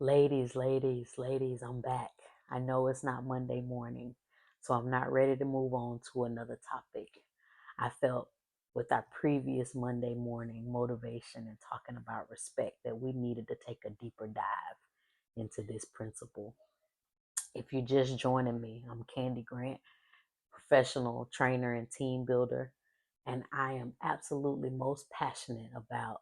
Ladies, I'm back. I know it's not Monday morning, so I'm not ready to move on to another topic. I felt with our previous Monday morning motivation and talking about respect that we needed to take a deeper dive into this principle. If you're just joining me, I'm Candy Grant, professional trainer and team builder, and I am absolutely most passionate about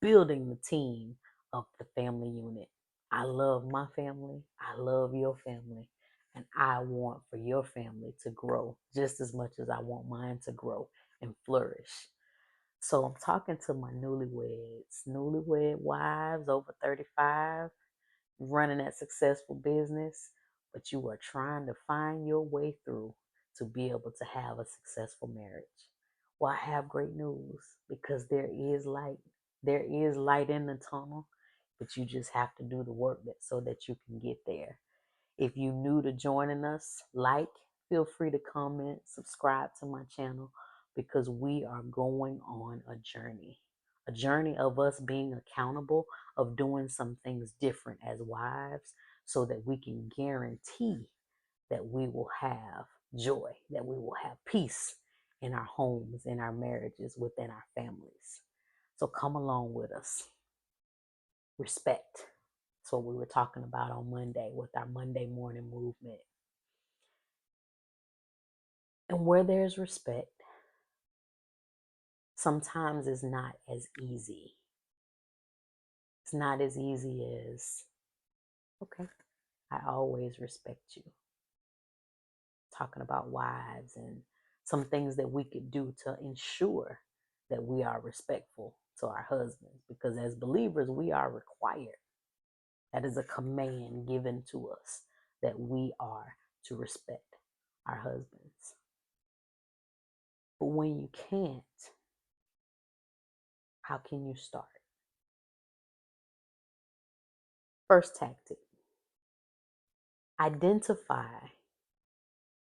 building the team of the family unit. I love my family, I love your family, and I want for your family to grow just as much as I want mine to grow and flourish. So I'm talking to my newlywed wives over 35, running that successful business, but you are trying to find your way through to be able to have a successful marriage. Well, I have great news because there is light. There is light in the tunnel, but you just have to do the work so that you can get there. If you're new to joining us, feel free to comment, subscribe to my channel because we are going on a journey of us being accountable, of doing some things different as wives so that we can guarantee that we will have joy, that we will have peace in our homes, in our marriages, within our families. So come along with us. Respect. That's what we were talking about on Monday with our Monday morning movement. And where there's respect, sometimes it's not as easy. It's not as easy as, okay, I always respect you. Talking about wives and some things that we could do to ensure that we are respectful to our husbands. Because as believers, we are required. That is a command given to us that we are to respect our husbands. But when you can't, how can you start? First tactic, identify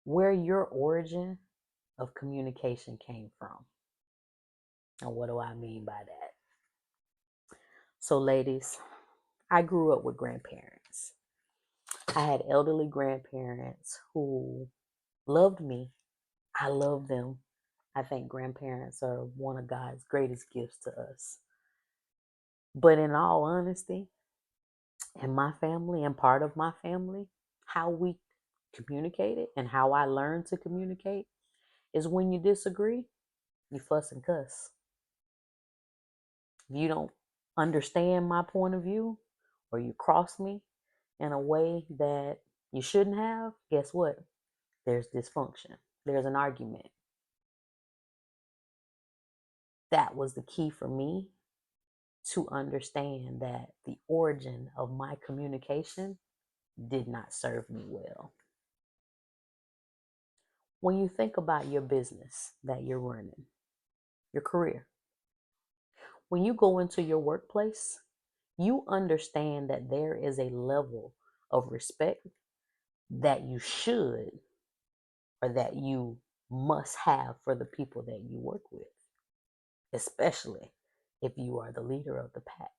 where your origin of communication came from. And what do I mean by that? So, ladies, I grew up with grandparents. I had elderly grandparents who loved me. I love them. I think grandparents are one of God's greatest gifts to us. But in all honesty, in my family and part of my family, how we communicated and how I learned to communicate is when you disagree, you fuss and cuss. If you don't understand my point of view or you cross me in a way that you shouldn't have, guess what? There's dysfunction. There's an argument. That was the key for me to understand that the origin of my communication did not serve me well. When you think about your business that you're running, your career, when you go into your workplace, you understand that there is a level of respect that you should or that you must have for the people that you work with, especially if you are the leader of the pack.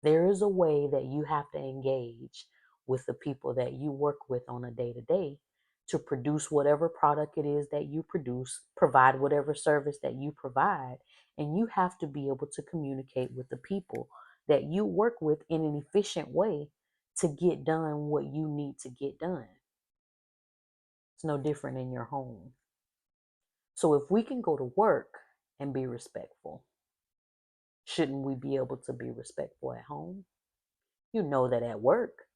There is a way that you have to engage with the people that you work with on a day-to-day to produce whatever product it is that you produce, provide whatever service that you provide, and you have to be able to communicate with the people that you work with in an efficient way to get done what you need to get done. It's no different in your home. So if we can go to work and be respectful, shouldn't we be able to be respectful at home? You know that at work,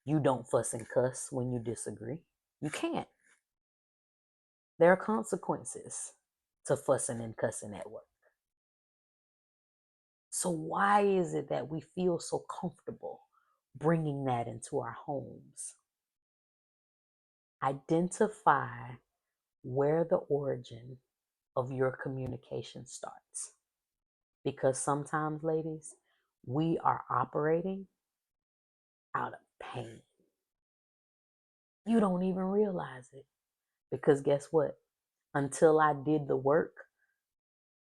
you don't fuss and cuss when you disagree. You can't. There are consequences to fussing and cussing at work. So why is it that we feel so comfortable bringing that into our homes? Identify where the origin of your communication starts. Because sometimes, ladies, we are operating out of pain. You don't even realize it. Because guess what? Until I did the work,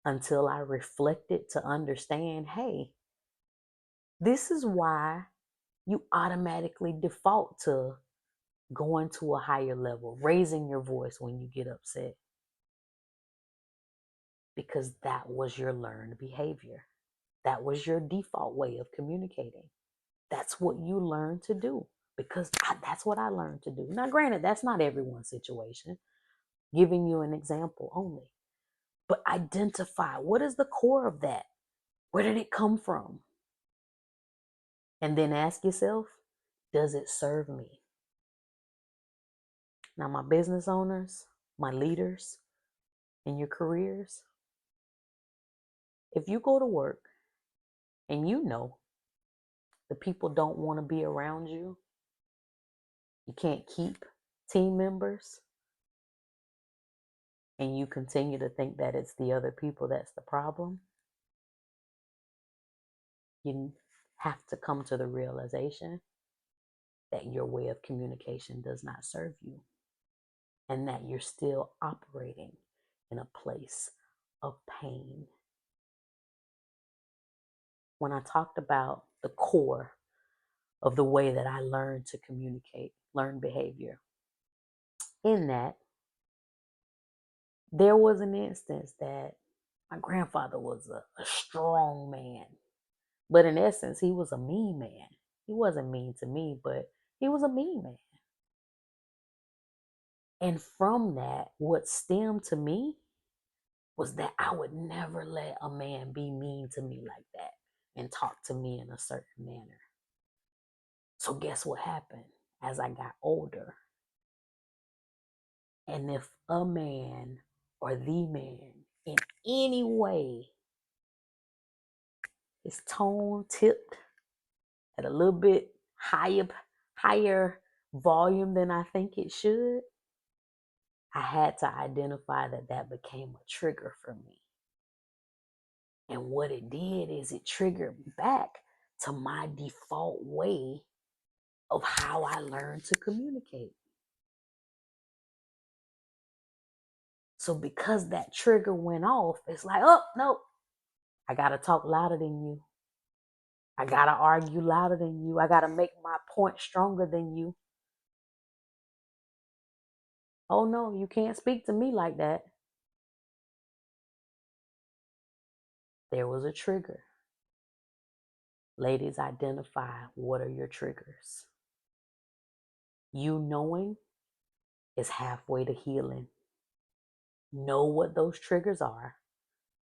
until I reflected to understand, hey, this is why you automatically default to going to a higher level, raising your voice when you get upset, because that was your learned behavior. That was your default way of communicating. That's what you learned to do, because that's what I learned to do. Now, granted, that's not everyone's situation, giving you an example only. But identify, what is the core of that? Where did it come from? And then ask yourself, does it serve me? Now, my business owners, my leaders in your careers, if you go to work and you know the people don't want to be around you, you can't keep team members, and you continue to think that it's the other people that's the problem, you have to come to the realization that your way of communication does not serve you, and that you're still operating in a place of pain. When I talked about the core of the way that I learned to communicate, learn behavior, in that there was an instance that my grandfather was a strong man, but in essence, he was a mean man. He wasn't mean to me, but he was a mean man. And from that, what stemmed to me was that I would never let a man be mean to me like that and talk to me in a certain manner. So guess what happened as I got older? And if a man or the man in any way, his tone tipped at a little bit higher volume than I think it should, I had to identify that became a trigger for me. And what it did is it triggered back to my default way of how I learned to communicate. So because that trigger went off, it's like, oh, no, I got to talk louder than you. I got to argue louder than you. I got to make my point stronger than you. Oh, no, you can't speak to me like that. There was a trigger. Ladies, identify what are your triggers. You knowing is halfway to healing. Know what those triggers are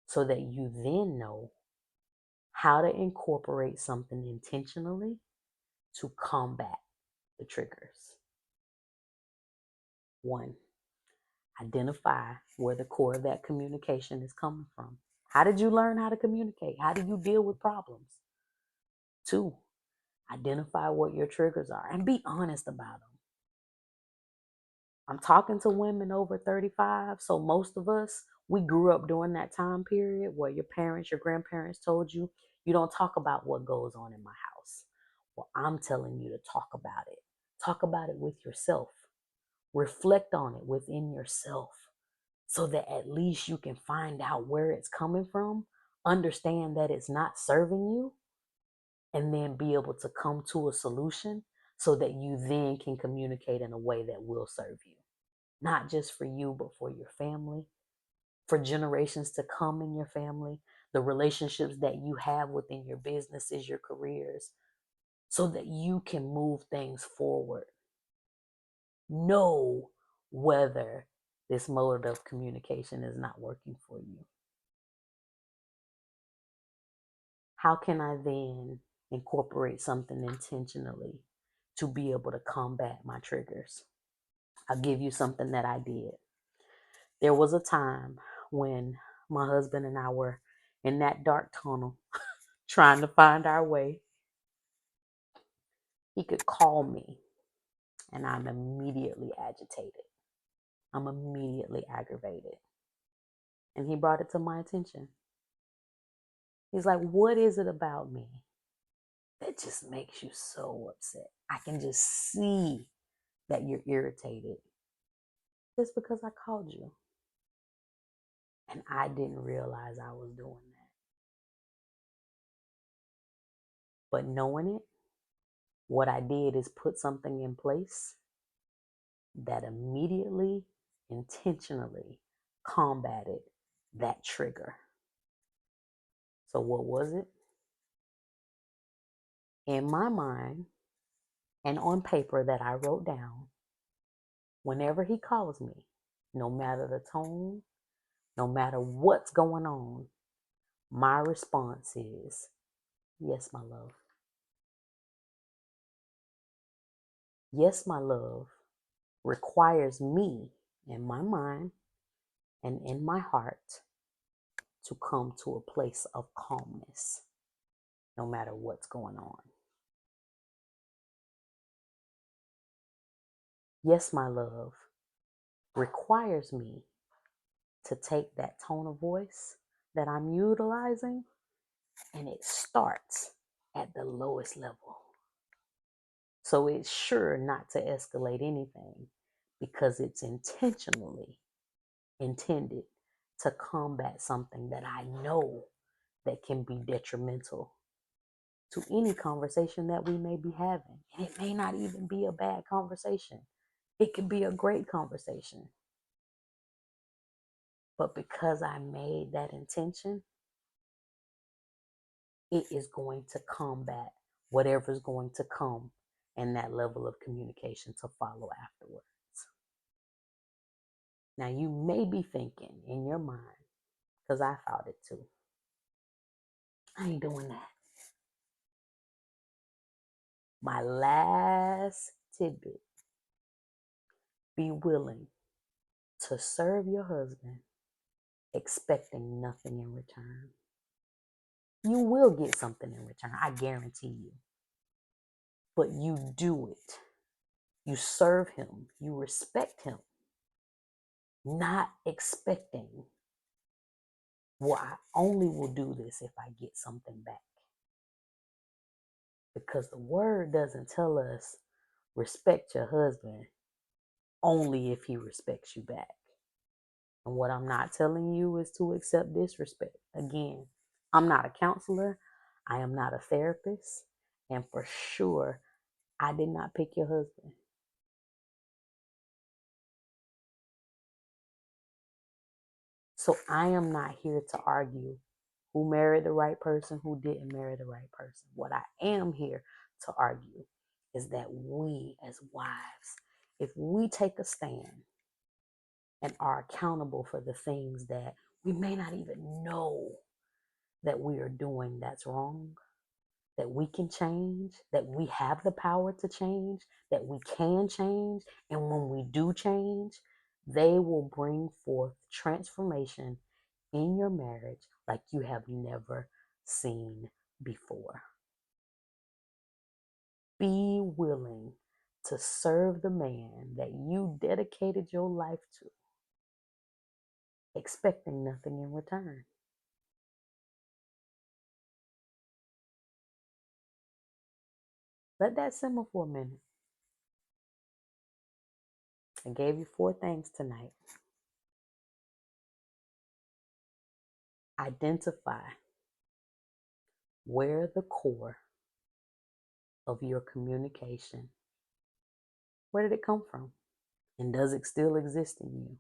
so that you then know how to incorporate something intentionally to combat the triggers. 1, identify where the core of that communication is coming from. How did you learn how to communicate? How do you deal with problems? 2, identify what your triggers are and be honest about them. I'm talking to women over 35, so most of us, we grew up during that time period where your parents, your grandparents told you, you don't talk about what goes on in my house. Well, I'm telling you to talk about it. Talk about it with yourself. Reflect on it within yourself so that at least you can find out where it's coming from, understand that it's not serving you, and then be able to come to a solution so that you then can communicate in a way that will serve you. Not just for you, but for your family, for generations to come in your family, the relationships that you have within your businesses, your careers, so that you can move things forward. Know whether this mode of communication is not working for you. How can I then incorporate something intentionally to be able to combat my triggers? I'll give you something that I did. There was a time when my husband and I were in that dark tunnel trying to find our way. He could call me and I'm immediately agitated. I'm immediately aggravated. And he brought it to my attention. He's like, what is it about me that just makes you so upset? I can just see that you're irritated just because I called you. And I didn't realize I was doing that. But knowing it What I did is put something in place that immediately, intentionally combated that trigger. So, what was it? In my mind and on paper that I wrote down, whenever he calls me, no matter the tone, no matter what's going on, my response is, yes, my love. Yes, my love requires me in my mind and in my heart to come to a place of calmness, no matter what's going on. Yes, my love requires me to take that tone of voice that I'm utilizing, and it starts at the lowest level. So it's sure not to escalate anything because it's intentionally intended to combat something that I know that can be detrimental to any conversation that we may be having. And it may not even be a bad conversation. It could be a great conversation. But because I made that intention, it is going to combat whatever's going to come and that level of communication to follow afterwards. Now, you may be thinking in your mind, because I thought it too, I ain't doing that. My last tidbit: be willing to serve your husband expecting nothing in return. You will get something in return, I guarantee you. But you do it. You serve him. You respect him. Not expecting, well, I only will do this if I get something back. Because the word doesn't tell us respect your husband only if he respects you back. And what I'm not telling you is to accept disrespect. Again, I'm not a counselor. I am not a therapist. And for sure, I did not pick your husband. So I am not here to argue who married the right person, who didn't marry the right person. What I am here to argue is that we as wives, if we take a stand and are accountable for the things that we may not even know that we are doing that's wrong, that we can change, that we have the power to change, that we can change, and when we do change, they will bring forth transformation in your marriage like you have never seen before. Be willing to serve the man that you dedicated your life to, expecting nothing in return. Let that simmer for a minute. I gave you 4 things tonight. Identify where the core of your communication, where did it come from? And does it still exist in you?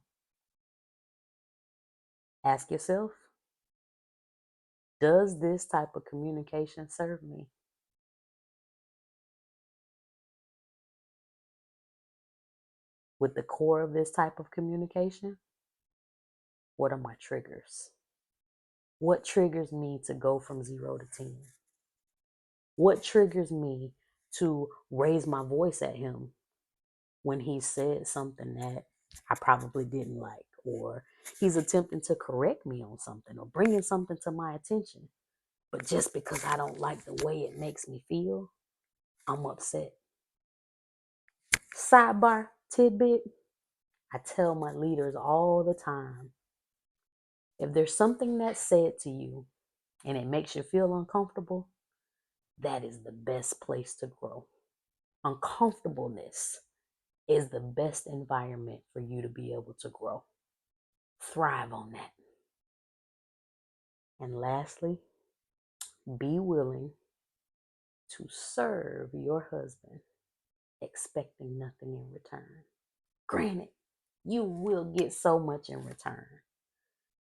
Ask yourself, does this type of communication serve me? With the core of this type of communication, what are my triggers? What triggers me to go from 0 to 10? What triggers me to raise my voice at him when he said something that I probably didn't like, or he's attempting to correct me on something or bringing something to my attention? But just because I don't like the way it makes me feel, I'm upset. Sidebar tidbit: I tell my leaders all the time, if there's something that's said to you and it makes you feel uncomfortable, that is the best place to grow. Uncomfortableness is the best environment for you to be able to grow. Thrive on that. And lastly, be willing to serve your husband, expecting nothing in return. Granted, you will get so much in return.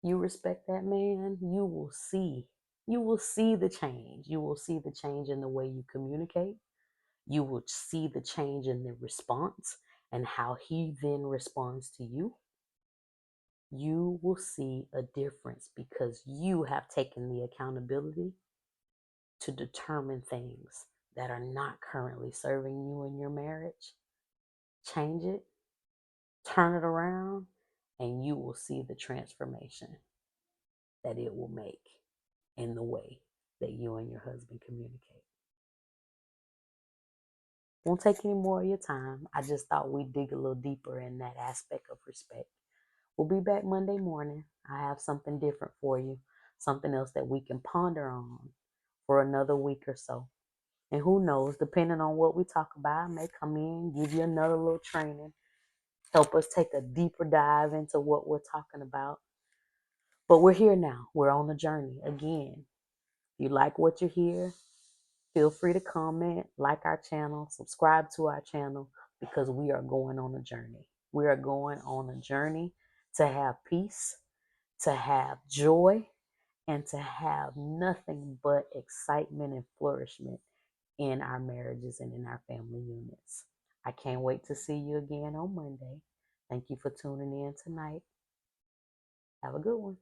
You respect that man, you will see. You will see the change. You will see the change in the way you communicate. You will see the change in the response and how he then responds to you. You will see a difference because you have taken the accountability to determine things that are not currently serving you in your marriage. Change it, turn it around, and you will see the transformation that it will make in the way that you and your husband communicate. Won't take any more of your time. I just thought we'd dig a little deeper in that aspect of respect. We'll be back Monday morning. I have something different for you, something else that we can ponder on for another week or so. And who knows, depending on what we talk about, I may come in, give you another little training, help us take a deeper dive into what we're talking about. But we're here now. We're on the journey. Again, if you like what you hear, feel free to comment, like our channel, subscribe to our channel, because we are going on a journey. We are going on a journey to have peace, to have joy, and to have nothing but excitement and flourishment in our marriages and in our family units. I can't wait to see you again on Monday. Thank you for tuning in tonight. Have a good one.